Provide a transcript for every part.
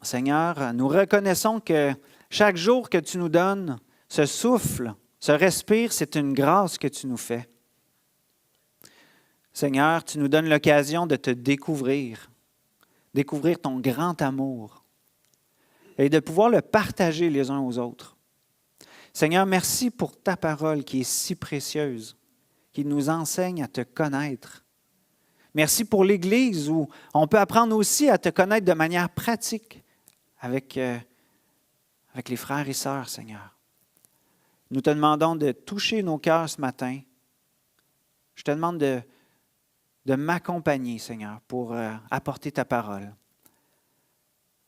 Seigneur, nous reconnaissons que chaque jour que tu nous donnes, ce souffle, ce respire, c'est une grâce que tu nous fais. Seigneur, tu nous donnes l'occasion de te découvrir ton grand amour et de pouvoir le partager les uns aux autres. Seigneur, merci pour ta parole qui est si précieuse, qui nous enseigne à te connaître. Merci pour l'Église où on peut apprendre aussi à te connaître de manière pratique avec les frères et sœurs, Seigneur. Nous te demandons de toucher nos cœurs ce matin. Je te demande de m'accompagner, Seigneur, pour apporter ta parole.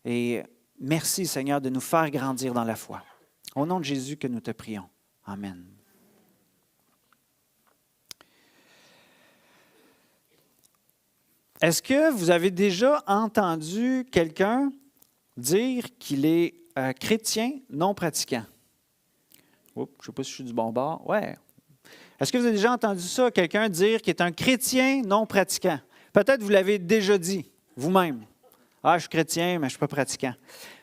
Et merci, Seigneur, de nous faire grandir dans la foi. Au nom de Jésus que nous te prions. Amen. Est-ce que vous avez déjà entendu quelqu'un dire qu'il est chrétien non pratiquant? Oups, je ne sais pas si je suis du bon bord. Ouais. Est-ce que vous avez déjà entendu ça, quelqu'un dire qu'il est un chrétien non pratiquant? Peut-être vous l'avez déjà dit vous-même. Ah, je suis chrétien, mais je ne suis pas pratiquant.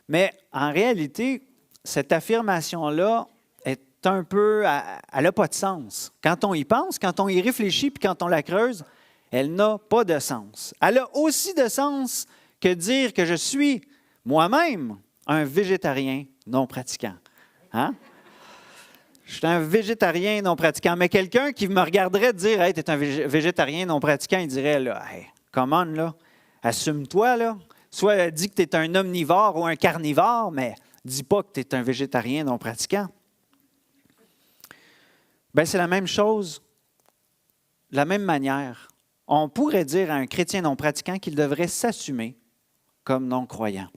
Mais en réalité, cette affirmation-là est un peu, elle n'a pas de sens. Quand on y pense, quand on y réfléchit, puis quand on la creuse, elle n'a pas de sens. Elle a aussi de sens que dire que je suis moi-même un végétarien non pratiquant. Hein? Je suis un végétarien non pratiquant. Mais quelqu'un qui me regarderait dire « Hey, tu es un végétarien non pratiquant », il dirait là, « Hey, come on, là, assume-toi, là. Soit dis que tu es un omnivore ou un carnivore, mais dis pas que tu es un végétarien non pratiquant. » Bien, c'est la même chose, de la même manière. On pourrait dire à un chrétien non pratiquant qu'il devrait s'assumer comme non-croyant.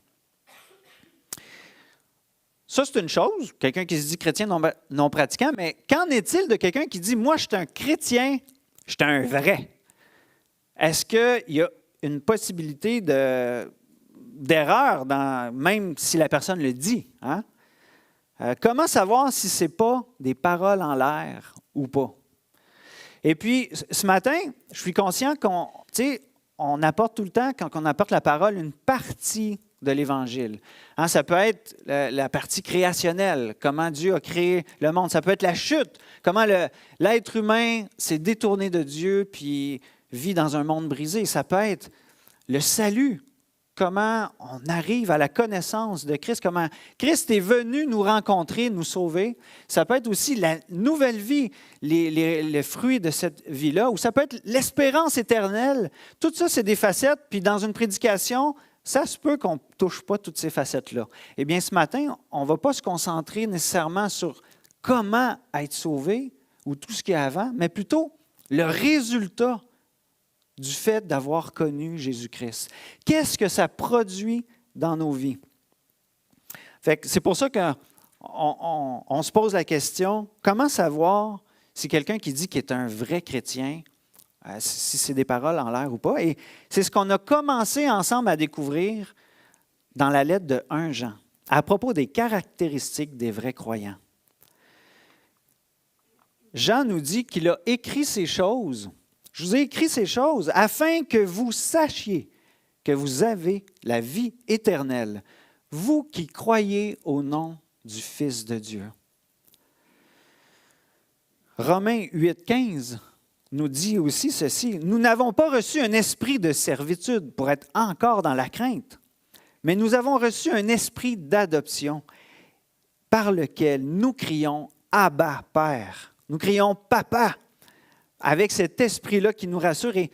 Ça, c'est une chose, quelqu'un qui se dit chrétien non pratiquant, mais qu'en est-il de quelqu'un qui dit « Moi, je suis un chrétien, je suis un vrai ». Est-ce qu'il y a une possibilité d'erreur, même si la personne le dit? Hein? Comment savoir si ce n'est pas des paroles en l'air ou pas? Et puis, ce matin, je suis conscient qu'on apporte tout le temps, quand on apporte la parole, une partie de l'Évangile. Hein, ça peut être la partie créationnelle, comment Dieu a créé le monde. Ça peut être la chute, comment l'être humain s'est détourné de Dieu puis vit dans un monde brisé. Ça peut être le salut, comment on arrive à la connaissance de Christ, comment Christ est venu nous rencontrer, nous sauver. Ça peut être aussi la nouvelle vie, les fruits de cette vie-là, ou ça peut être l'espérance éternelle. Tout ça, c'est des facettes, puis dans une prédication, ça se peut qu'on ne touche pas toutes ces facettes-là. Eh bien, ce matin, on ne va pas se concentrer nécessairement sur comment être sauvé ou tout ce qu'il y a avant, mais plutôt le résultat du fait d'avoir connu Jésus-Christ. Qu'est-ce que ça produit dans nos vies? C'est pour ça qu'on se pose la question, comment savoir si quelqu'un qui dit qu'il est un vrai chrétien, si c'est des paroles en l'air ou pas? Et c'est ce qu'on a commencé ensemble à découvrir dans la lettre de 1 Jean, à propos des caractéristiques des vrais croyants. Jean nous dit qu'il a écrit ces choses. Je vous ai écrit ces choses afin que vous sachiez que vous avez la vie éternelle, vous qui croyez au nom du Fils de Dieu. Romains 8,15 nous dit aussi ceci, « Nous n'avons pas reçu un esprit de servitude pour être encore dans la crainte, mais nous avons reçu un esprit d'adoption par lequel nous crions « Abba, Père ». Nous crions « Papa ». Avec cet esprit-là qui nous rassure. Et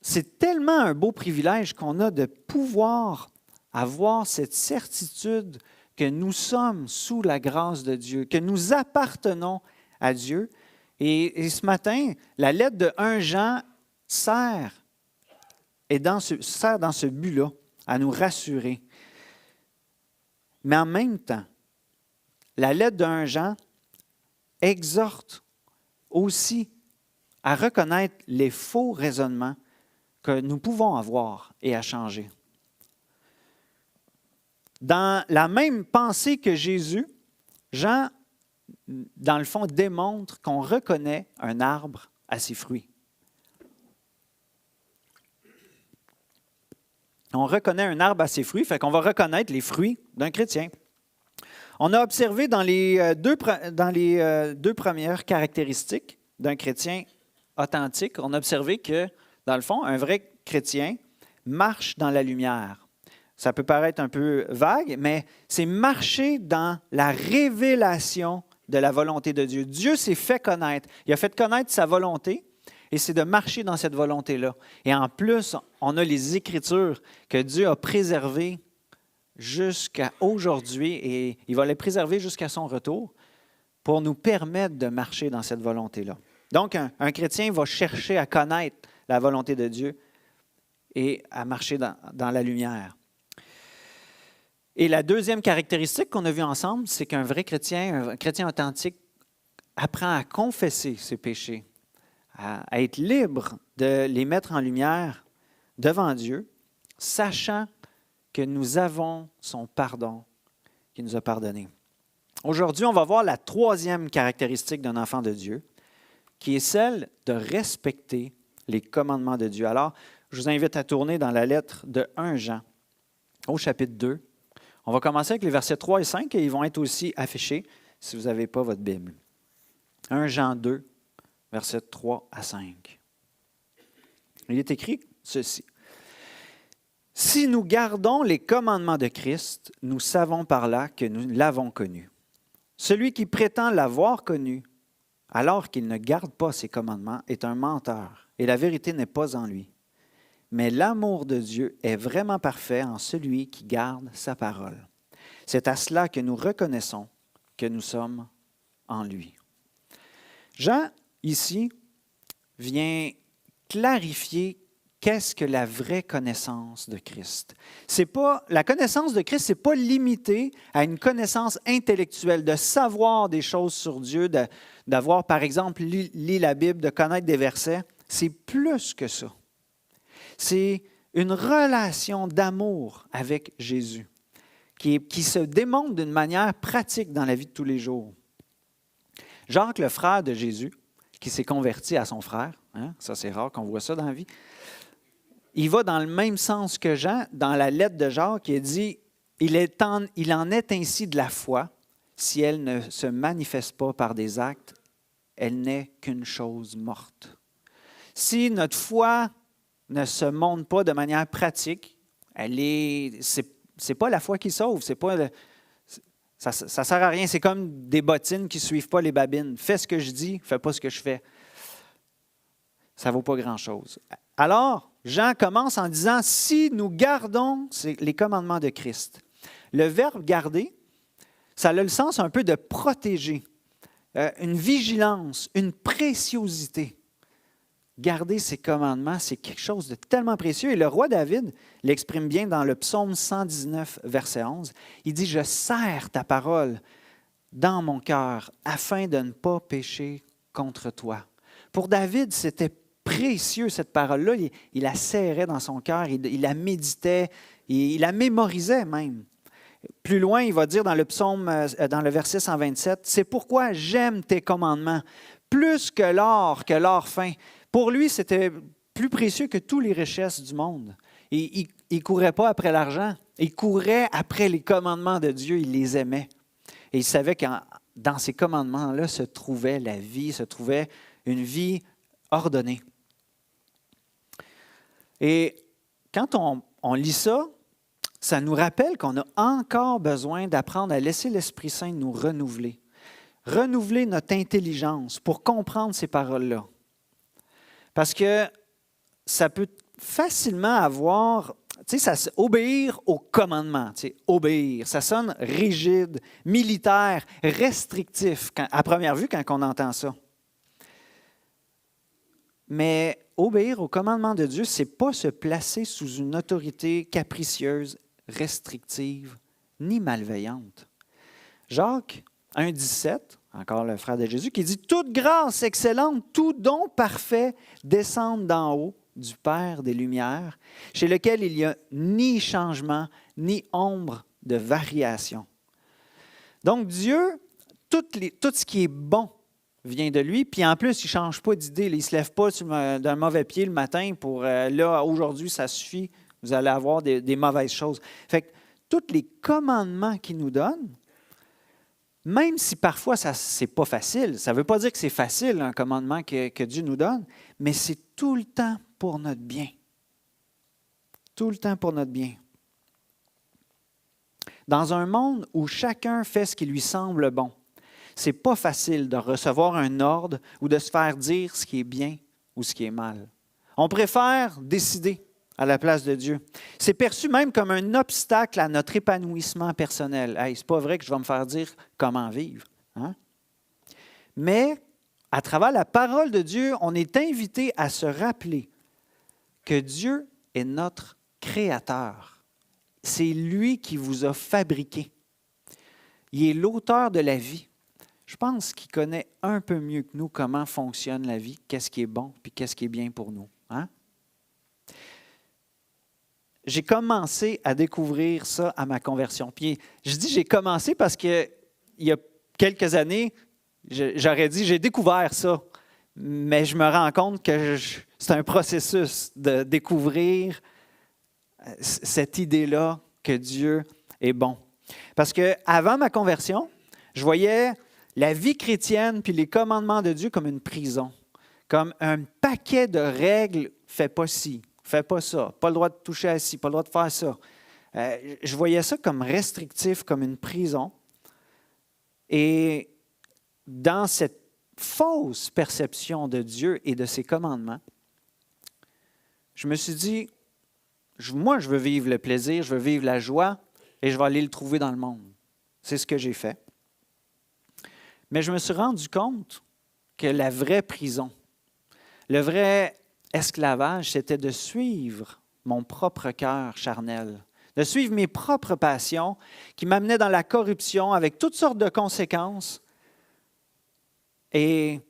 c'est tellement un beau privilège qu'on a de pouvoir avoir cette certitude que nous sommes sous la grâce de Dieu, que nous appartenons à Dieu. Et ce matin, la lettre de 1 Jean sert dans ce but-là, à nous rassurer. Mais en même temps, la lettre de 1 Jean exhorte aussi à reconnaître les faux raisonnements que nous pouvons avoir et à changer. Dans la même pensée que Jésus, Jean, dans le fond, démontre qu'on reconnaît un arbre à ses fruits. On reconnaît un arbre à ses fruits, fait qu'on va reconnaître les fruits d'un chrétien. On a observé dans les deux premières caractéristiques d'un chrétien authentique, on a observé que, dans le fond, un vrai chrétien marche dans la lumière. Ça peut paraître un peu vague, mais c'est marcher dans la révélation de la volonté de Dieu. Dieu s'est fait connaître. Il a fait connaître sa volonté et c'est de marcher dans cette volonté-là. Et en plus, on a les Écritures que Dieu a préservées jusqu'à aujourd'hui et il va les préserver jusqu'à son retour pour nous permettre de marcher dans cette volonté-là. Donc, un chrétien va chercher à connaître la volonté de Dieu et à marcher dans la lumière. Et la deuxième caractéristique qu'on a vue ensemble, c'est qu'un vrai chrétien, un chrétien authentique, apprend à confesser ses péchés, à être libre de les mettre en lumière devant Dieu, sachant que nous avons son pardon qu'il nous a pardonné. Aujourd'hui, on va voir la troisième caractéristique d'un enfant de Dieu, qui est celle de respecter les commandements de Dieu. Alors, je vous invite à tourner dans la lettre de 1 Jean, au chapitre 2. On va commencer avec les versets 3 et 5 et ils vont être aussi affichés si vous n'avez pas votre Bible. 1 Jean 2, versets 3 à 5. Il est écrit ceci. « Si nous gardons les commandements de Christ, nous savons par là que nous l'avons connu. Celui qui prétend l'avoir connu, alors qu'il ne garde pas ses commandements, est un menteur, et la vérité n'est pas en lui. Mais l'amour de Dieu est vraiment parfait en celui qui garde sa parole. C'est à cela que nous reconnaissons que nous sommes en lui. » Jean, ici, vient clarifier qu'est-ce que la vraie connaissance de Christ. La connaissance de Christ, ce n'est pas limité à une connaissance intellectuelle, de savoir des choses sur Dieu, d'avoir, par exemple, lu la Bible, de connaître des versets. C'est plus que ça. C'est une relation d'amour avec Jésus qui se démontre d'une manière pratique dans la vie de tous les jours. Jacques, le frère de Jésus, qui s'est converti à son frère, ça c'est rare qu'on voit ça dans la vie, il va dans le même sens que Jean, dans la lettre de Jacques, il dit « Il en est ainsi de la foi, si elle ne se manifeste pas par des actes, elle n'est qu'une chose morte. » Si notre foi ne se montre pas de manière pratique, c'est pas la foi qui sauve, ça ne sert à rien. C'est comme des bottines qui ne suivent pas les babines. Fais ce que je dis, fais pas ce que je fais. Ça ne vaut pas grand-chose. Alors, Jean commence en disant, si nous gardons les commandements de Christ. Le verbe garder, ça a le sens un peu de protéger, une vigilance, une préciosité. Garder ses commandements, c'est quelque chose de tellement précieux. Et le roi David l'exprime bien dans le psaume 119, verset 11. Il dit, « Je serre ta parole dans mon cœur afin de ne pas pécher contre toi. » Pour David, c'était précieux cette parole-là. Il la serrait dans son cœur, il la méditait, il la mémorisait même. Plus loin, il va dire dans le psaume, dans le verset 127, « C'est pourquoi j'aime tes commandements, plus que l'or fin. » Pour lui, c'était plus précieux que toutes les richesses du monde. Et il ne courait pas après l'argent, il courait après les commandements de Dieu, il les aimait. Et il savait que dans ces commandements-là se trouvait la vie, se trouvait une vie ordonnée. Et quand on lit ça, ça nous rappelle qu'on a encore besoin d'apprendre à laisser l'Esprit Saint nous renouveler. Renouveler notre intelligence pour comprendre ces paroles-là. Parce que ça peut facilement avoir, obéir au commandement, obéir, ça sonne rigide, militaire, restrictif, à première vue quand on entend ça. Mais obéir au commandement de Dieu, ce n'est pas se placer sous une autorité capricieuse, restrictive, ni malveillante. Jacques 1,17, encore le frère de Jésus, qui dit « Toute grâce excellente, tout don parfait descendent d'en haut du Père des Lumières, chez lequel il n'y a ni changement, ni ombre de variation. » Donc Dieu, tout ce qui est bon vient de lui, puis en plus, il ne change pas d'idée, il ne se lève pas d'un mauvais pied le matin pour « là, aujourd'hui, ça suffit, vous allez avoir des mauvaises choses. Fait que tous les commandements qu'il nous donne, même si parfois ce n'est pas facile, ça ne veut pas dire que c'est facile un commandement que Dieu nous donne, mais c'est tout le temps pour notre bien. Tout le temps pour notre bien. Dans un monde où chacun fait ce qui lui semble bon, ce n'est pas facile de recevoir un ordre ou de se faire dire ce qui est bien ou ce qui est mal. On préfère décider à la place de Dieu. C'est perçu même comme un obstacle à notre épanouissement personnel. Hey, c'est pas vrai que je vais me faire dire comment vivre. Hein? Mais à travers la parole de Dieu, on est invité à se rappeler que Dieu est notre Créateur. C'est lui qui vous a fabriqué. Il est l'auteur de la vie. Je pense qu'il connaît un peu mieux que nous comment fonctionne la vie, qu'est-ce qui est bon puis qu'est-ce qui est bien pour nous. Hein? J'ai commencé à découvrir ça à ma conversion. Puis je dis j'ai commencé parce qu'il y a quelques années, j'aurais dit j'ai découvert ça, mais je me rends compte que c'est un processus de découvrir cette idée-là que Dieu est bon. Parce qu'avant ma conversion, je voyais la vie chrétienne puis les commandements de Dieu comme une prison, comme un paquet de règles, fais pas ci, fais pas ça, pas le droit de toucher à ci, pas le droit de faire ça. Je voyais ça comme restrictif, comme une prison. Et dans cette fausse perception de Dieu et de ses commandements, je me suis dit, moi, je veux vivre le plaisir, je veux vivre la joie et je vais aller le trouver dans le monde. C'est ce que j'ai fait. Mais je me suis rendu compte que la vraie prison, le vrai esclavage, c'était de suivre mon propre cœur charnel, de suivre mes propres passions qui m'amenaient dans la corruption avec toutes sortes de conséquences. Et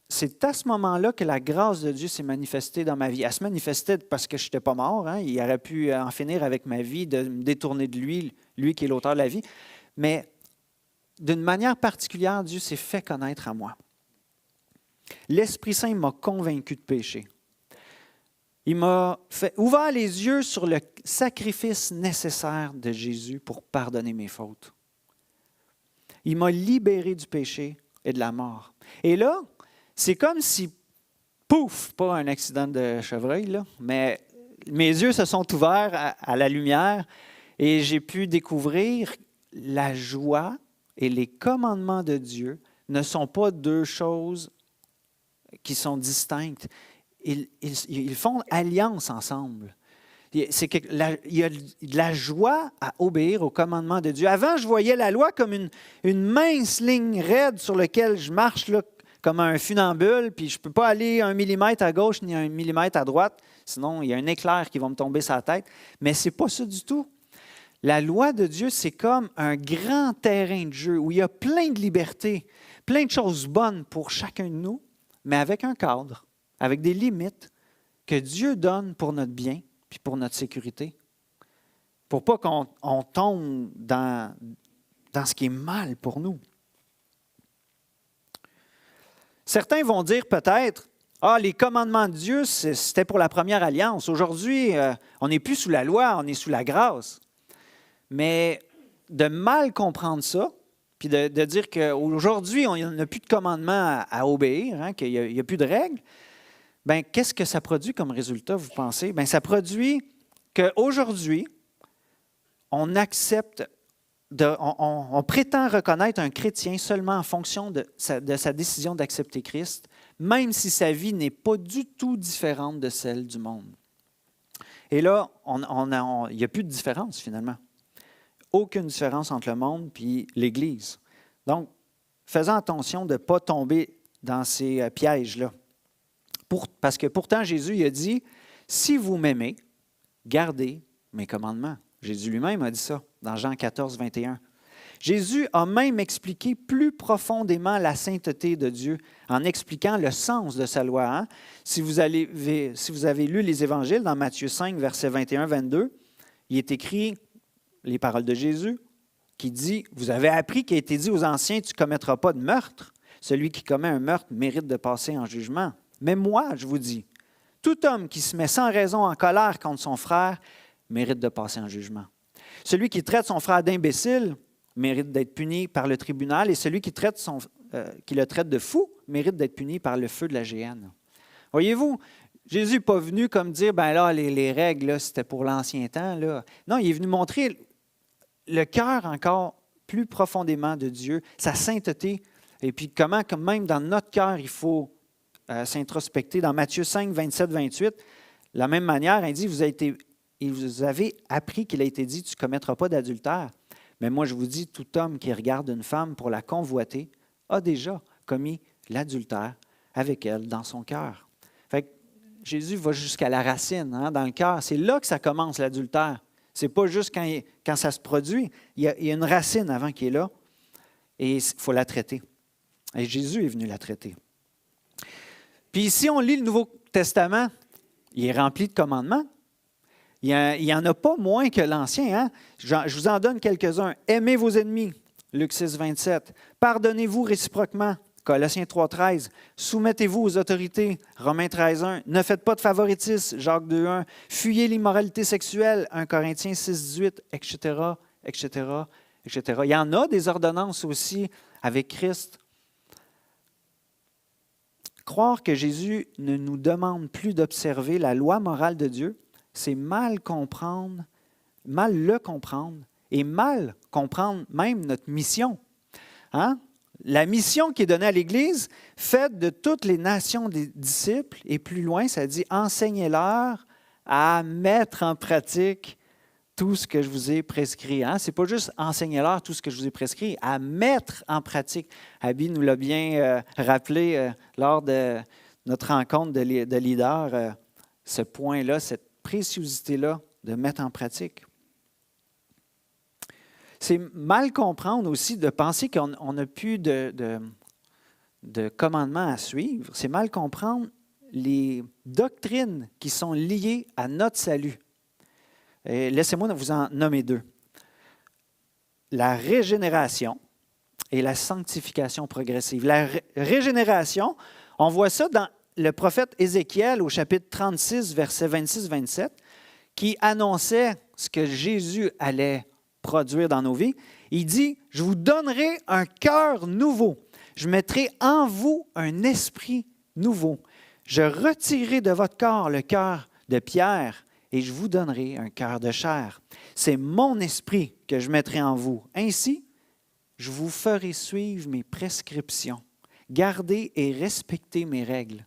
c'est à ce moment-là que la grâce de Dieu s'est manifestée dans ma vie. Elle se manifestait parce que je n'étais pas mort. Hein? Il aurait pu en finir avec ma vie, de me détourner de lui qui est l'auteur de la vie. Mais d'une manière particulière, Dieu s'est fait connaître à moi. L'Esprit Saint m'a convaincu de péché. Il m'a ouvert les yeux sur le sacrifice nécessaire de Jésus pour pardonner mes fautes. Il m'a libéré du péché et de la mort. Et là, c'est comme si, pouf, pas un accident de chevreuil, là, mais mes yeux se sont ouverts à la lumière et j'ai pu découvrir la joie et les commandements de Dieu ne sont pas deux choses qui sont distinctes. Ils font alliance ensemble. Il y a de la joie à obéir aux commandements de Dieu. Avant, je voyais la loi comme une mince ligne raide sur laquelle je marche là, comme un funambule, puis je ne peux pas aller 1 millimètre à gauche ni 1 millimètre à droite, sinon il y a un éclair qui va me tomber sur la tête. Mais ce n'est pas ça du tout. La loi de Dieu, c'est comme un grand terrain de jeu où il y a plein de libertés, plein de choses bonnes pour chacun de nous, mais avec un cadre, avec des limites que Dieu donne pour notre bien puis pour notre sécurité. Pour pas qu'on tombe dans ce qui est mal pour nous. Certains vont dire peut-être, les commandements de Dieu, c'était pour la première alliance. Aujourd'hui, on n'est plus sous la loi, on est sous la grâce. Mais de mal comprendre ça, puis de dire qu'aujourd'hui, on n'a plus de commandements à obéir, hein, qu'il n'y a plus de règles, bien, qu'est-ce que ça produit comme résultat, vous pensez? Bien, ça produit qu'aujourd'hui, on accepte, on prétend reconnaître un chrétien seulement en fonction de sa décision d'accepter Christ, même si sa vie n'est pas du tout différente de celle du monde. Et là, il n'y a plus de différence finalement. Aucune différence entre le monde et l'Église. Donc, faisons attention de ne pas tomber dans ces pièges-là. Parce que pourtant, Jésus il a dit, « Si vous m'aimez, gardez mes commandements. » Jésus lui-même a dit ça dans Jean 14, 21. Jésus a même expliqué plus profondément la sainteté de Dieu en expliquant le sens de sa loi. Hein? Si vous avez lu les évangiles dans Matthieu 5, versets 21-22, il est écrit les paroles de Jésus qui dit, « Vous avez appris qu'il a été dit aux anciens, tu ne commettras pas de meurtre. Celui qui commet un meurtre mérite de passer en jugement. Mais moi, je vous dis, tout homme qui se met sans raison en colère contre son frère mérite de passer en jugement. Celui qui traite son frère d'imbécile mérite d'être puni par le tribunal et celui qui le traite de fou mérite d'être puni par le feu de la géhenne. Voyez-vous, Jésus n'est pas venu comme dire, ben là, les règles, là, c'était pour l'ancien temps. Là. Non, il est venu montrer le cœur encore plus profondément de Dieu, sa sainteté, et puis comment, comme même dans notre cœur, il faut s'introspecter. Dans Matthieu 5, 27, 28, de la même manière, il dit, vous avez appris qu'il a été dit, tu ne commettras pas d'adultère. Mais moi, je vous dis, tout homme qui regarde une femme pour la convoiter a déjà commis l'adultère avec elle dans son cœur. Fait que Jésus va jusqu'à la racine, dans le cœur. C'est là que ça commence, l'adultère. Ce n'est pas juste quand ça se produit. Il y a une racine avant qui est là et il faut la traiter. Et Jésus est venu la traiter. Puis si on lit le Nouveau Testament, il est rempli de commandements. Il n'y en a pas moins que l'Ancien. Hein? Je vous en donne quelques-uns. Aimez vos ennemis, Luc 6, 27. Pardonnez-vous réciproquement, Colossiens 3, 13. Soumettez-vous aux autorités, Romains 13, 1. Ne faites pas de favoritisme, Jacques 2, 1. Fuyez l'immoralité sexuelle, 1 Corinthiens 6, 18, etc., etc., etc. Il y en a des ordonnances aussi avec Christ. Croire que Jésus ne nous demande plus d'observer la loi morale de Dieu, c'est mal le comprendre et mal comprendre même notre mission. Hein? La mission qui est donnée à l'Église, faite de toutes les nations des disciples, et plus loin, ça dit « Enseignez-leur à mettre en pratique tout ce que je vous ai prescrit. Hein? » Ce n'est pas juste « Enseignez-leur tout ce que je vous ai prescrit », à mettre en pratique. Abby nous l'a bien rappelé lors de notre rencontre de leaders, ce point-là, cette préciosité-là de mettre en pratique. C'est mal comprendre aussi de penser qu'on n'a plus de commandements à suivre. C'est mal comprendre les doctrines qui sont liées à notre salut. Laissez-moi vous en nommer deux. La régénération et la sanctification progressive. La régénération, on voit ça dans le prophète Ézéchiel au chapitre 36, versets 26-27, qui annonçait ce que Jésus allait produire dans nos vies. Il dit, « Je vous donnerai un cœur nouveau. Je mettrai en vous un esprit nouveau. Je retirerai de votre corps le cœur de pierre et je vous donnerai un cœur de chair. C'est mon esprit que je mettrai en vous. Ainsi, je vous ferai suivre mes prescriptions. Gardez et respectez mes règles. »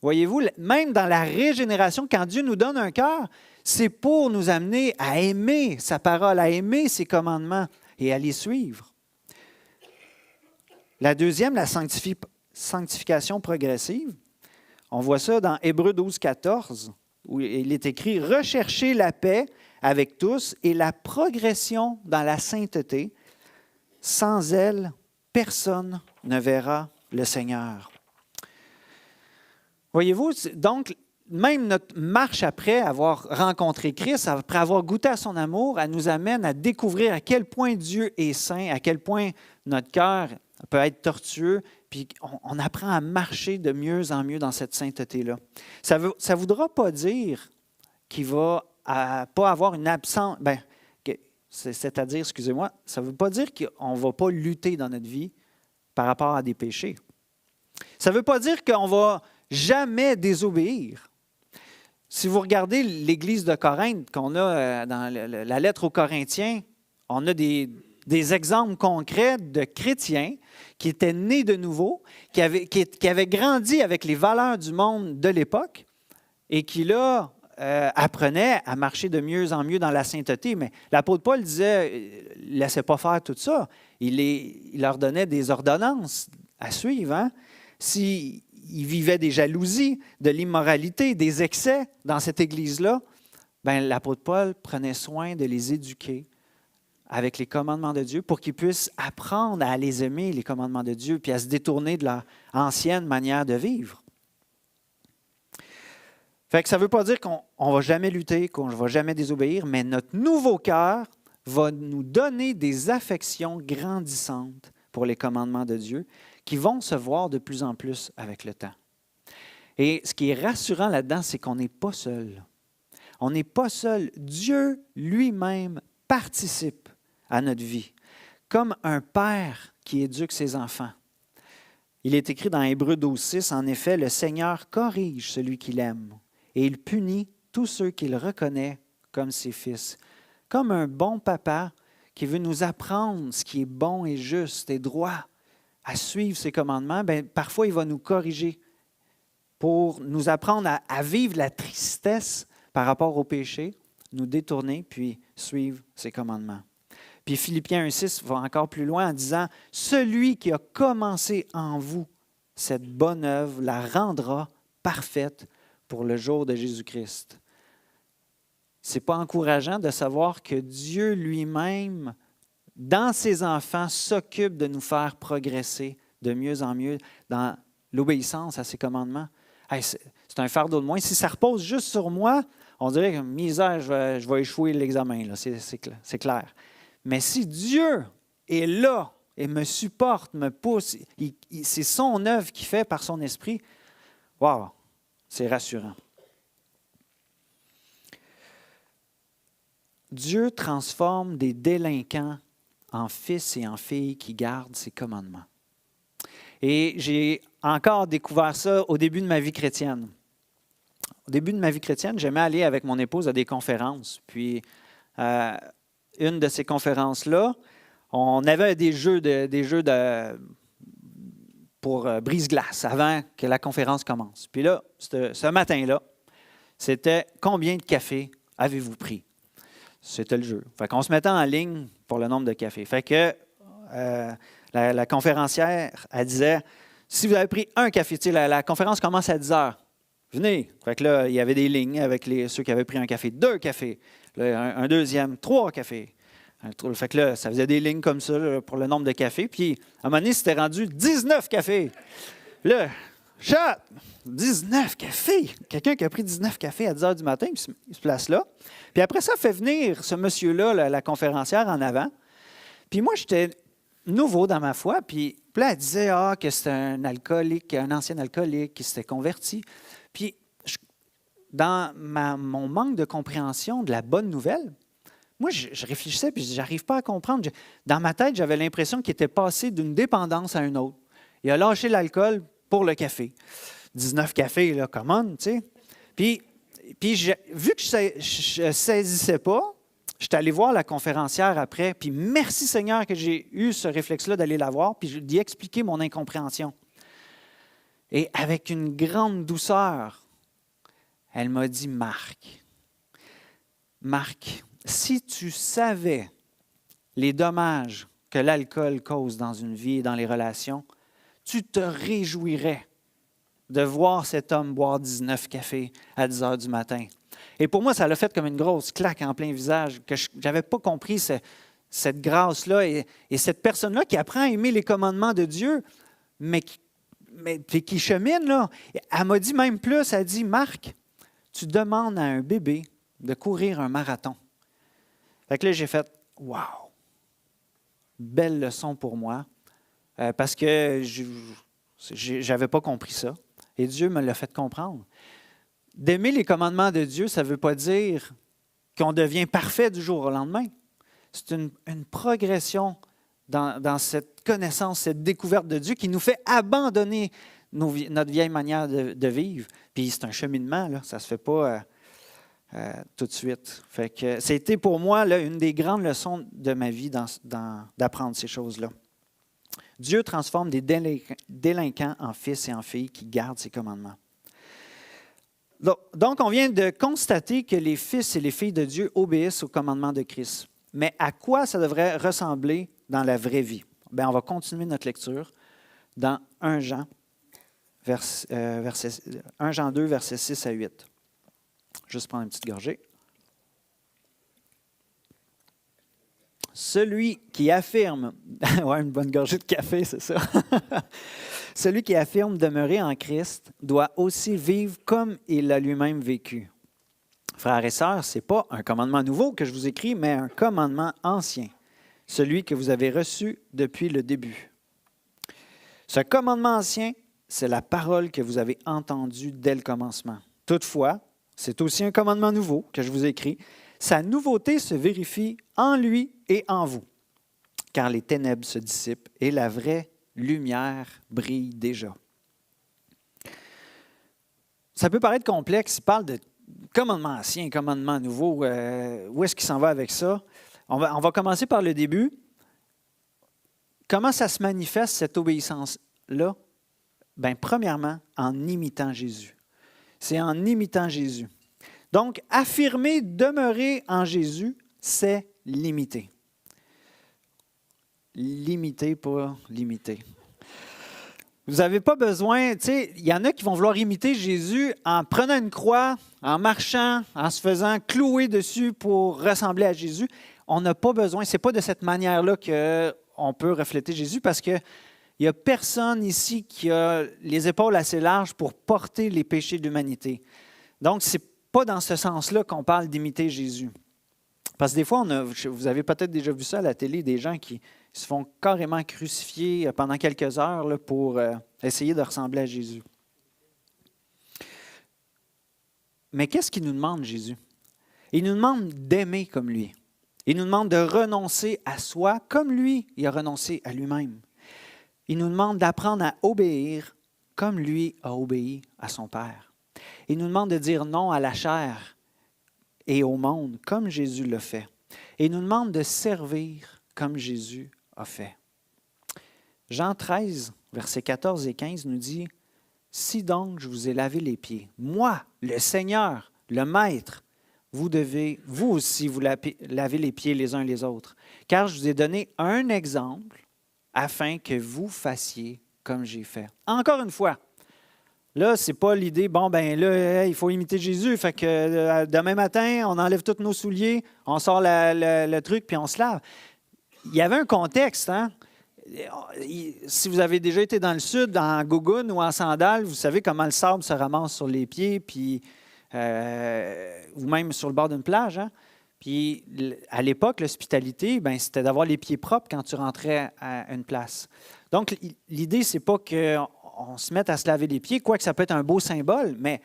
Voyez-vous, même dans la régénération, quand Dieu nous donne un cœur, c'est pour nous amener à aimer sa parole, à aimer ses commandements et à les suivre. La deuxième, la sanctification progressive. On voit ça dans Hébreux 12, 14, où il est écrit « Recherchez la paix avec tous et la progression dans la sainteté. Sans elle, personne ne verra le Seigneur. » Voyez-vous, donc, même notre marche après avoir rencontré Christ, après avoir goûté à son amour, elle nous amène à découvrir à quel point Dieu est saint, à quel point notre cœur peut être tortueux, puis on apprend à marcher de mieux en mieux dans cette sainteté-là. Ça ne voudra pas dire qu'il ne va pas avoir une absence, c'est-à-dire, excusez-moi, ça ne veut pas dire qu'on ne va pas lutter dans notre vie par rapport à des péchés. Ça ne veut pas dire qu'on va jamais désobéir. Si vous regardez l'Église de Corinthe qu'on a dans la lettre aux Corinthiens, on a des exemples concrets de chrétiens qui étaient nés de nouveau, qui avaient grandi avec les valeurs du monde de l'époque et qui, là, apprenaient à marcher de mieux en mieux dans la sainteté. Mais l'apôtre Paul disait, ne laissez pas faire tout ça. Il leur donnait des ordonnances à suivre. Hein? S'ils vivaient des jalousies, de l'immoralité, des excès dans cette Église-là, l'apôtre Paul prenait soin de les éduquer avec les commandements de Dieu pour qu'ils puissent apprendre à les aimer, les commandements de Dieu, puis à se détourner de leur ancienne manière de vivre. Fait que ça ne veut pas dire qu'on ne va jamais lutter, qu'on ne va jamais désobéir, mais notre nouveau cœur va nous donner des affections grandissantes pour les commandements de Dieu qui vont se voir de plus en plus avec le temps. Et ce qui est rassurant là-dedans, c'est qu'on n'est pas seul. On n'est pas seul. Dieu lui-même participe à notre vie, comme un père qui éduque ses enfants. Il est écrit dans Hébreux 12:6, en effet, le Seigneur corrige celui qu'il aime et il punit tous ceux qu'il reconnaît comme ses fils. Comme un bon papa qui veut nous apprendre ce qui est bon et juste et droit, à suivre ses commandements, bien, parfois il va nous corriger pour nous apprendre à vivre la tristesse par rapport au péché, nous détourner, puis suivre ses commandements. Puis Philippiens 1,6 va encore plus loin en disant « Celui qui a commencé en vous cette bonne œuvre la rendra parfaite pour le jour de Jésus-Christ. » Ce n'est pas encourageant de savoir que Dieu lui-même, dans ses enfants, s'occupe de nous faire progresser de mieux en mieux dans l'obéissance à ses commandements. Hey, c'est un fardeau de moins. Si ça repose juste sur moi, on dirait que misère, je vais échouer l'examen. Là. C'est clair. Mais si Dieu est là et me supporte, me pousse, c'est son œuvre qu'il fait par son esprit, wow, c'est rassurant. Dieu transforme des délinquants en fils et en filles qui gardent ses commandements. Et j'ai encore découvert ça au début de ma vie chrétienne. Au début de ma vie chrétienne, j'aimais aller avec mon épouse à des conférences. Puis, une de ces conférences-là, on avait des jeux pour brise-glace avant que la conférence commence. Puis là, ce matin-là, c'était « Combien de cafés avez-vous pris? » C'était le jeu. Fait qu'on se mettait en ligne pour le nombre de cafés. Fait que la conférencière, elle disait « Si vous avez pris un café, la conférence commence à 10 heures. Venez. » Fait que là, il y avait des lignes avec ceux qui avaient pris un café, 2 cafés, là, un deuxième, 3 cafés. Fait que là, ça faisait des lignes comme ça là, pour le nombre de cafés. Puis, à un moment donné, c'était rendu 19 cafés. Là, chat! 19 cafés! Quelqu'un qui a pris 19 cafés à 10 heures du matin, il se place là. Puis après ça, fait venir ce monsieur-là, la conférencière, en avant. Puis moi, j'étais nouveau dans ma foi. Puis là, elle disait que c'était un alcoolique, un ancien alcoolique qui s'était converti. Puis, dans mon manque de compréhension de la bonne nouvelle, moi, je réfléchissais puis je n'arrive pas à comprendre. Dans ma tête, j'avais l'impression qu'il était passé d'une dépendance à une autre. Il a lâché l'alcool pour le café. 19 cafés, là, come on, tu sais. Puis vu que je ne saisissais pas, j'étais allé voir la conférencière après, puis merci Seigneur que j'ai eu ce réflexe-là d'aller la voir, puis d'y expliquer mon incompréhension. Et avec une grande douceur, elle m'a dit, Marc, si tu savais les dommages que l'alcool cause dans une vie et dans les relations, tu te réjouirais de voir cet homme boire 19 cafés à 10 heures du matin. Et pour moi, ça l'a fait comme une grosse claque en plein visage, que je n'avais pas compris cette grâce-là et cette personne-là qui apprend à aimer les commandements de Dieu, mais qui chemine, là. Elle m'a dit même plus, elle a dit, Marc, tu demandes à un bébé de courir un marathon. Fait que là, j'ai fait, wow, belle leçon pour moi, parce que je n'avais pas compris ça. Et Dieu me l'a fait comprendre. D'aimer les commandements de Dieu, ça ne veut pas dire qu'on devient parfait du jour au lendemain. C'est une progression dans cette connaissance, cette découverte de Dieu qui nous fait abandonner notre vieille manière de vivre. Puis c'est un cheminement, là, ça ne se fait pas tout de suite. Fait que c'était pour moi là, une des grandes leçons de ma vie d'apprendre ces choses-là. Dieu transforme des délinquants en fils et en filles qui gardent ses commandements. Donc, on vient de constater que les fils et les filles de Dieu obéissent aux commandements de Christ. Mais à quoi ça devrait ressembler dans la vraie vie? Bien, on va continuer notre lecture dans 1 Jean 2, versets 6 à 8. Juste prendre une petite gorgée. Celui qui affirme, ouais, une bonne gorgée de café, c'est ça. Celui qui affirme demeurer en Christ doit aussi vivre comme il l'a lui-même vécu. Frères et sœurs, ce n'est pas un commandement nouveau que je vous écris, mais un commandement ancien, celui que vous avez reçu depuis le début. Ce commandement ancien, c'est la parole que vous avez entendue dès le commencement. Toutefois, c'est aussi un commandement nouveau que je vous écris. Sa nouveauté se vérifie en lui et en vous, car les ténèbres se dissipent et la vraie lumière brille déjà. Ça peut paraître complexe, il parle de commandement ancien, commandement nouveau. Où est-ce qu'il s'en va avec ça? On va commencer par le début. Comment ça se manifeste, cette obéissance-là? Bien, premièrement, en imitant Jésus. C'est en imitant Jésus. Donc, affirmer, demeurer en Jésus, c'est l'imiter. L'imiter pour l'imiter. Vous n'avez pas besoin, tu sais, il y en a qui vont vouloir imiter Jésus en prenant une croix, en marchant, en se faisant clouer dessus pour ressembler à Jésus. On n'a pas besoin, ce n'est pas de cette manière-là qu'on peut refléter Jésus parce qu'il n'y a personne ici qui a les épaules assez larges pour porter les péchés de l'humanité. Donc, ce n'est pas dans ce sens-là qu'on parle d'imiter Jésus. Parce que des fois, vous avez peut-être déjà vu ça à la télé, des gens qui se font carrément crucifier pendant quelques heures là, pour essayer de ressembler à Jésus. Mais qu'est-ce qu'il nous demande, Jésus? Il nous demande d'aimer comme lui. Il nous demande de renoncer à soi comme lui, il a renoncé à lui-même. Il nous demande d'apprendre à obéir comme lui a obéi à son Père. Il nous demande de dire non à la chair et au monde comme Jésus l'a fait. Et il nous demande de servir comme Jésus a fait. Jean 13, versets 14 et 15 nous dit « Si donc je vous ai lavé les pieds, moi, le Seigneur, le Maître, vous devez, vous aussi, vous laver les pieds les uns les autres, car je vous ai donné un exemple afin que vous fassiez comme j'ai fait. » Encore une fois, là, ce n'est pas l'idée, bon, ben là, il faut imiter Jésus, fait que demain matin, on enlève tous nos souliers, on sort le truc, puis on se lave. Il y avait un contexte, hein? Si vous avez déjà été dans le sud, en gougoune ou en sandales, vous savez comment le sable se ramasse sur les pieds, puis, ou même sur le bord d'une plage. Hein? Puis à l'époque, l'hospitalité, ben, c'était d'avoir les pieds propres quand tu rentrais à une place. Donc, l'idée, ce n'est pas qu'on se mette à se laver les pieds, quoique ça peut être un beau symbole, mais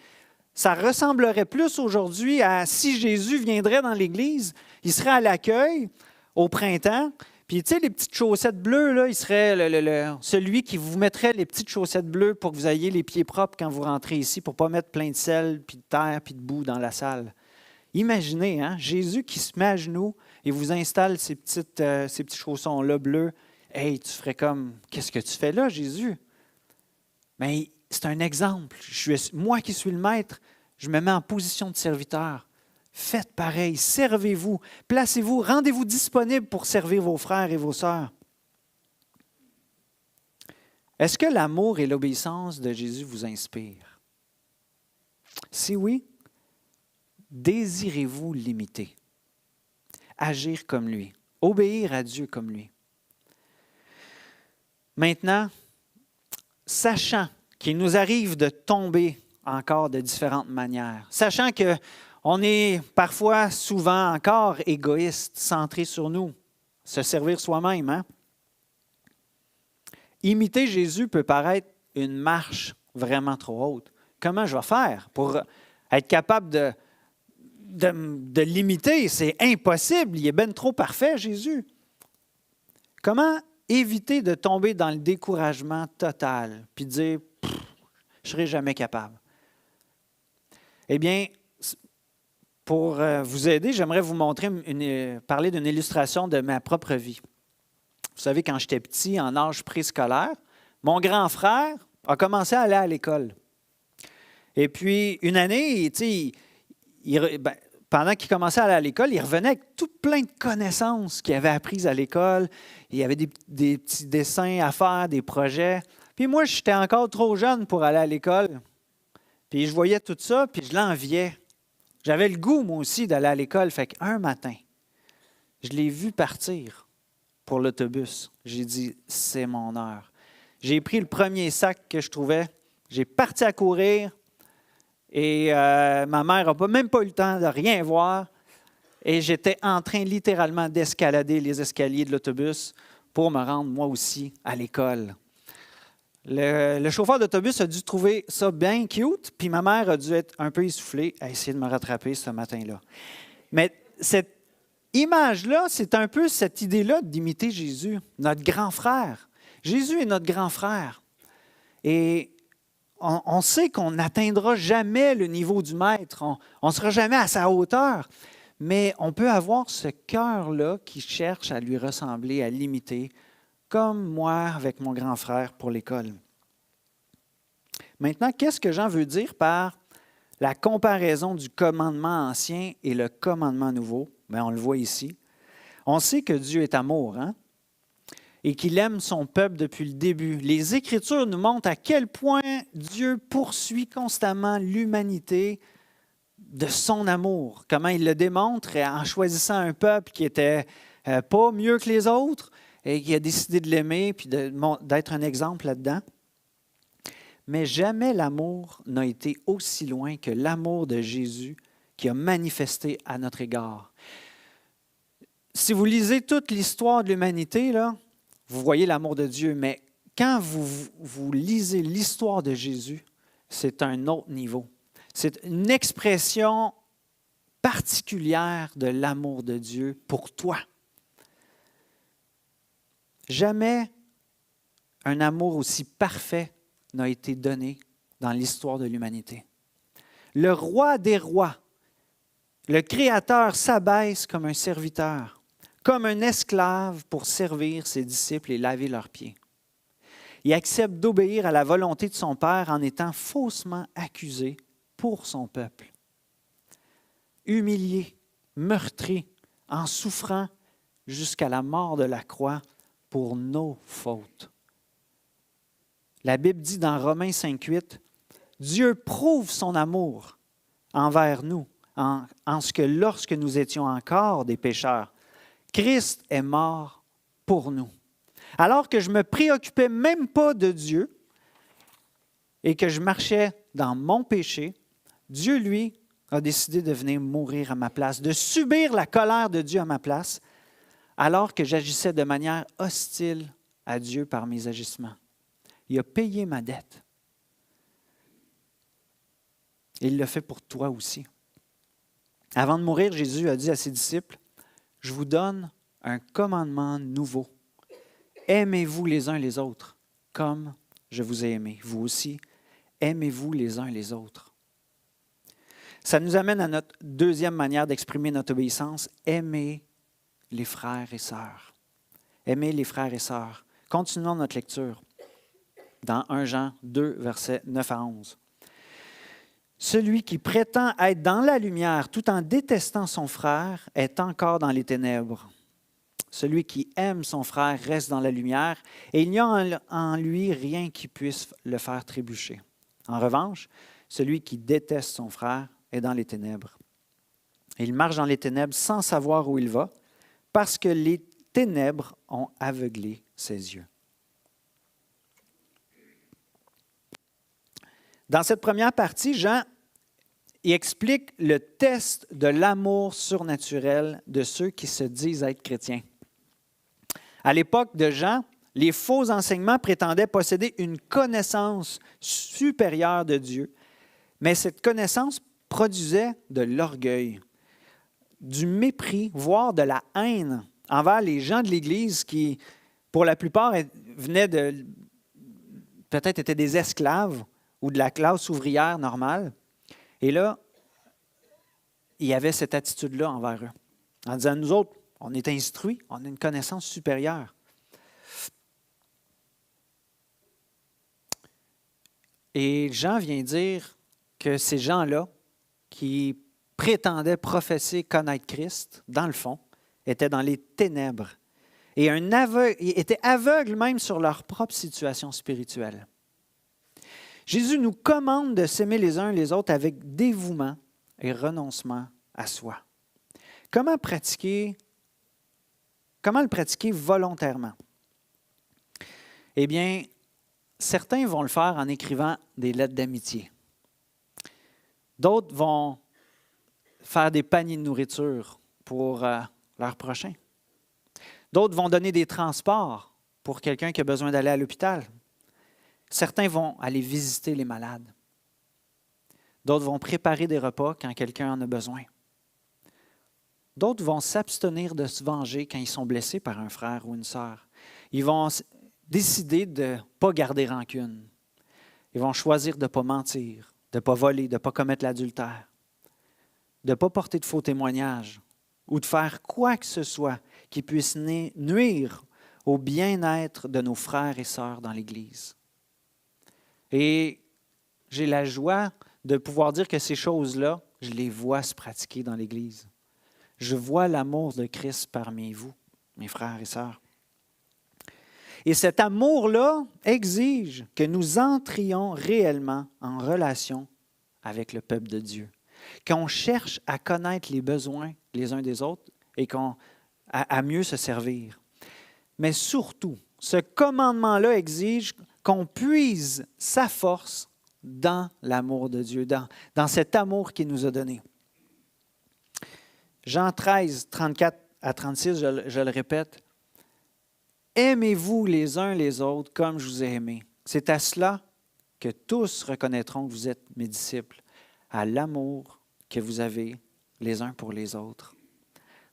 ça ressemblerait plus aujourd'hui à si Jésus viendrait dans l'Église, il serait à l'accueil au printemps. Puis, tu sais, les petites chaussettes bleues, là, il serait celui qui vous mettrait les petites chaussettes bleues pour que vous ayez les pieds propres quand vous rentrez ici, pour ne pas mettre plein de sel, puis de terre, puis de boue dans la salle. Imaginez, hein, Jésus qui se met à genoux et vous installe ces petits chaussons-là bleus. Hey, tu ferais comme, qu'est-ce que tu fais là, Jésus? Mais c'est un exemple. Moi qui suis le maître, je me mets en position de serviteur. Faites pareil, servez-vous, placez-vous, rendez-vous disponible pour servir vos frères et vos sœurs. Est-ce que l'amour et l'obéissance de Jésus vous inspirent? Si oui, désirez-vous l'imiter, agir comme lui, obéir à Dieu comme lui? Maintenant, sachant qu'il nous arrive de tomber encore de différentes manières, sachant qu'on est parfois, souvent encore égoïste, centré sur nous, se servir soi-même. Hein? Imiter Jésus peut paraître une marche vraiment trop haute. Comment je vais faire pour être capable de l'imiter? C'est impossible, il est bien trop parfait, Jésus. Comment éviter de tomber dans le découragement total puis de dire « je ne serai jamais capable ». Eh bien, pour vous aider, j'aimerais vous parler d'une illustration de ma propre vie. Vous savez, quand j'étais petit, en âge préscolaire, mon grand frère a commencé à aller à l'école. Et puis, une année, pendant qu'il commençait à aller à l'école, il revenait avec tout plein de connaissances qu'il avait apprises à l'école. Il y avait des petits dessins à faire, des projets. Puis moi, j'étais encore trop jeune pour aller à l'école. Puis je voyais tout ça, puis je l'enviais. J'avais le goût, moi aussi, d'aller à l'école. Fait qu'un matin, je l'ai vu partir pour l'autobus. J'ai dit, c'est mon heure. J'ai pris le premier sac que je trouvais. J'ai parti à courir. Et ma mère n'a même pas eu le temps de rien voir. Et j'étais en train littéralement d'escalader les escaliers de l'autobus pour me rendre moi aussi à l'école. Le chauffeur d'autobus a dû trouver ça bien cute, puis ma mère a dû être un peu essoufflée à essayer de me rattraper ce matin-là. Mais cette image-là, c'est un peu cette idée-là d'imiter Jésus, notre grand frère. Jésus est notre grand frère. Et on sait qu'on n'atteindra jamais le niveau du maître, on ne sera jamais à sa hauteur, mais on peut avoir ce cœur-là qui cherche à lui ressembler, à l'imiter, comme moi avec mon grand frère pour l'école. Maintenant, qu'est-ce que Jean veut dire par la comparaison du commandement ancien et le commandement nouveau? Bien, on le voit ici. On sait que Dieu est amour, hein? Et qu'il aime son peuple depuis le début. Les Écritures nous montrent à quel point Dieu poursuit constamment l'humanité de son amour. Comment il le démontre en choisissant un peuple qui n'était pas mieux que les autres et qui a décidé de l'aimer puis d'être un exemple là-dedans. Mais jamais l'amour n'a été aussi loin que l'amour de Jésus qui a manifesté à notre égard. Si vous lisez toute l'histoire de l'humanité, là, vous voyez l'amour de Dieu, mais quand vous lisez l'histoire de Jésus, c'est un autre niveau. C'est une expression particulière de l'amour de Dieu pour toi. Jamais un amour aussi parfait n'a été donné dans l'histoire de l'humanité. Le roi des rois, le Créateur s'abaisse comme un serviteur, comme un esclave pour servir ses disciples et laver leurs pieds. Il accepte d'obéir à la volonté de son Père en étant faussement accusé pour son peuple. Humilié, meurtri, en souffrant jusqu'à la mort de la croix pour nos fautes. La Bible dit dans Romains 5,8, « Dieu prouve son amour envers nous en ce que lorsque nous étions encore des pécheurs, Christ est mort pour nous. » Alors que je ne me préoccupais même pas de Dieu et que je marchais dans mon péché, Dieu, lui, a décidé de venir mourir à ma place, de subir la colère de Dieu à ma place, alors que j'agissais de manière hostile à Dieu par mes agissements. Il a payé ma dette. Et il l'a fait pour toi aussi. Avant de mourir, Jésus a dit à ses disciples, « Je vous donne un commandement nouveau. Aimez-vous les uns les autres, comme je vous ai aimé. Vous aussi, aimez-vous les uns les autres. » Ça nous amène à notre deuxième manière d'exprimer notre obéissance, aimer les frères et sœurs. Aimer les frères et sœurs. Continuons notre lecture dans 1 Jean 2, versets 9 à 11. Celui qui prétend être dans la lumière tout en détestant son frère est encore dans les ténèbres. Celui qui aime son frère reste dans la lumière et il n'y a en lui rien qui puisse le faire trébucher. En revanche, celui qui déteste son frère est dans les ténèbres. Il marche dans les ténèbres sans savoir où il va parce que les ténèbres ont aveuglé ses yeux. Dans cette première partie, Jean il explique le test de l'amour surnaturel de ceux qui se disent être chrétiens. À l'époque de Jean, les faux enseignements prétendaient posséder une connaissance supérieure de Dieu, mais cette connaissance produisait de l'orgueil, du mépris, voire de la haine envers les gens de l'Église qui, pour la plupart, venaient de, peut-être étaient des esclaves ou de la classe ouvrière normale. Et là, il y avait cette attitude-là envers eux, en disant, nous autres, on est instruits, on a une connaissance supérieure. Et Jean vient dire que ces gens-là, qui prétendaient professer connaître Christ, dans le fond, étaient dans les ténèbres et étaient aveugles même sur leur propre situation spirituelle. Jésus nous commande de s'aimer les uns les autres avec dévouement et renoncement à soi. Comment le pratiquer volontairement? Eh bien, certains vont le faire en écrivant des lettres d'amitié. D'autres vont faire des paniers de nourriture pour leur prochain. D'autres vont donner des transports pour quelqu'un qui a besoin d'aller à l'hôpital. Certains vont aller visiter les malades. D'autres vont préparer des repas quand quelqu'un en a besoin. D'autres vont s'abstenir de se venger quand ils sont blessés par un frère ou une sœur. Ils vont décider de ne pas garder rancune. Ils vont choisir de ne pas mentir, de ne pas voler, de ne pas commettre l'adultère, de ne pas porter de faux témoignages ou de faire quoi que ce soit qui puisse nuire au bien-être de nos frères et sœurs dans l'Église. Et j'ai la joie de pouvoir dire que ces choses-là, je les vois se pratiquer dans l'Église. Je vois l'amour de Christ parmi vous, mes frères et sœurs. Et cet amour-là exige que nous entrions réellement en relation avec le peuple de Dieu, qu'on cherche à connaître les besoins les uns des autres et à mieux se servir. Mais surtout, ce commandement-là exige qu'on puise sa force dans l'amour de Dieu, dans cet amour qu'il nous a donné. Jean 13, 34 à 36, je le répète. « Aimez-vous les uns les autres comme je vous ai aimé. C'est à cela que tous reconnaîtront que vous êtes mes disciples, à l'amour que vous avez les uns pour les autres. »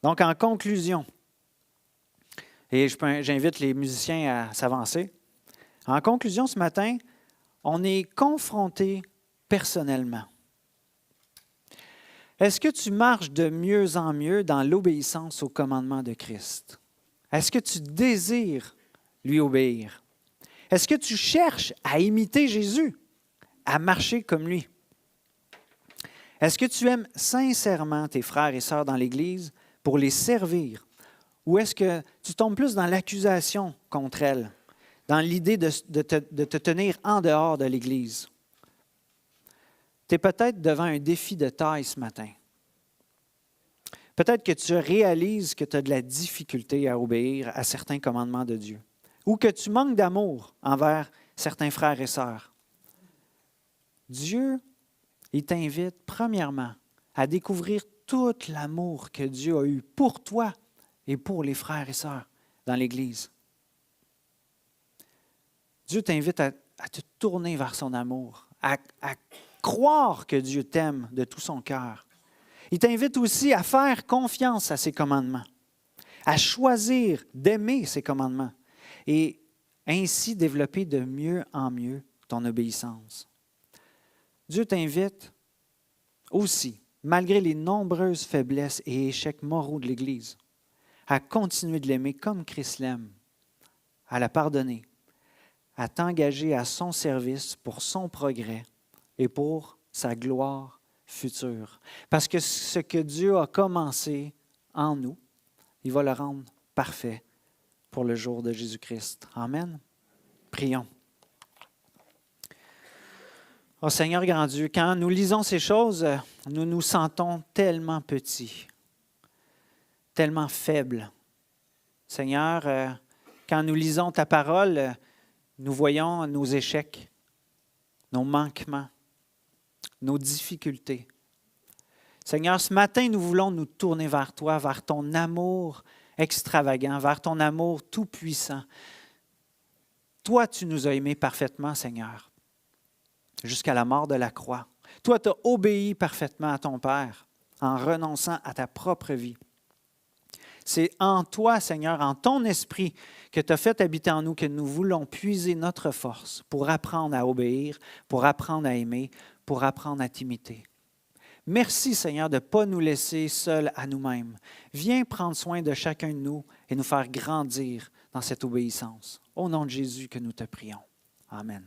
Donc, en conclusion, et j'invite les musiciens à s'avancer, en conclusion ce matin, on est confronté personnellement. Est-ce que tu marches de mieux en mieux dans l'obéissance au commandement de Christ? Est-ce que tu désires lui obéir? Est-ce que tu cherches à imiter Jésus, à marcher comme lui? Est-ce que tu aimes sincèrement tes frères et sœurs dans l'Église pour les servir? Ou est-ce que tu tombes plus dans l'accusation contre elles, dans l'idée de te tenir en dehors de l'Église? Tu es peut-être devant un défi de taille ce matin. Peut-être que tu réalises que tu as de la difficulté à obéir à certains commandements de Dieu ou que tu manques d'amour envers certains frères et sœurs. Dieu, il t'invite premièrement à découvrir tout l'amour que Dieu a eu pour toi et pour les frères et sœurs dans l'Église. Dieu t'invite à te tourner vers son amour, à croire que Dieu t'aime de tout son cœur. Il t'invite aussi à faire confiance à ses commandements, à choisir d'aimer ses commandements et ainsi développer de mieux en mieux ton obéissance. Dieu t'invite aussi, malgré les nombreuses faiblesses et échecs moraux de l'Église, à continuer de l'aimer comme Christ l'aime, à la pardonner, à t'engager à son service pour son progrès et pour sa gloire future. Parce que ce que Dieu a commencé en nous, il va le rendre parfait pour le jour de Jésus-Christ. Amen. Prions. Oh Seigneur grand Dieu, quand nous lisons ces choses, nous nous sentons tellement petits, tellement faibles. Seigneur, quand nous lisons ta parole, nous voyons nos échecs, nos manquements, nos difficultés. Seigneur, ce matin, nous voulons nous tourner vers toi, vers ton amour extravagant, vers ton amour tout-puissant. Toi, tu nous as aimés parfaitement, Seigneur, jusqu'à la mort de la croix. Toi, tu as obéi parfaitement à ton Père en renonçant à ta propre vie. C'est en toi, Seigneur, en ton esprit que tu as fait habiter en nous que nous voulons puiser notre force pour apprendre à obéir, pour apprendre à aimer, pour apprendre à t'imiter. Merci, Seigneur, de ne pas nous laisser seuls à nous-mêmes. Viens prendre soin de chacun de nous et nous faire grandir dans cette obéissance. Au nom de Jésus que nous te prions. Amen.